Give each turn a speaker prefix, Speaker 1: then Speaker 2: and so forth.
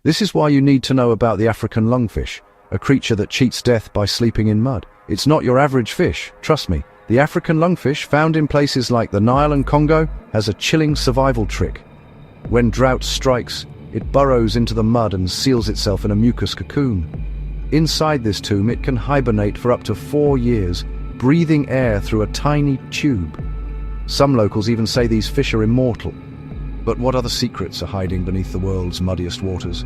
Speaker 1: This is why you need to know about the African lungfish, a creature that cheats death by sleeping in mud. It's not your average fish, trust me. The African lungfish, found in places like the Nile and Congo, has a chilling survival trick. When drought strikes, it burrows into the mud and seals itself in a mucus cocoon. Inside this tomb, it can hibernate for up to 4 years, breathing air through a tiny tube. Some locals even say these fish are immortal. But what other secrets are hiding beneath the world's muddiest waters?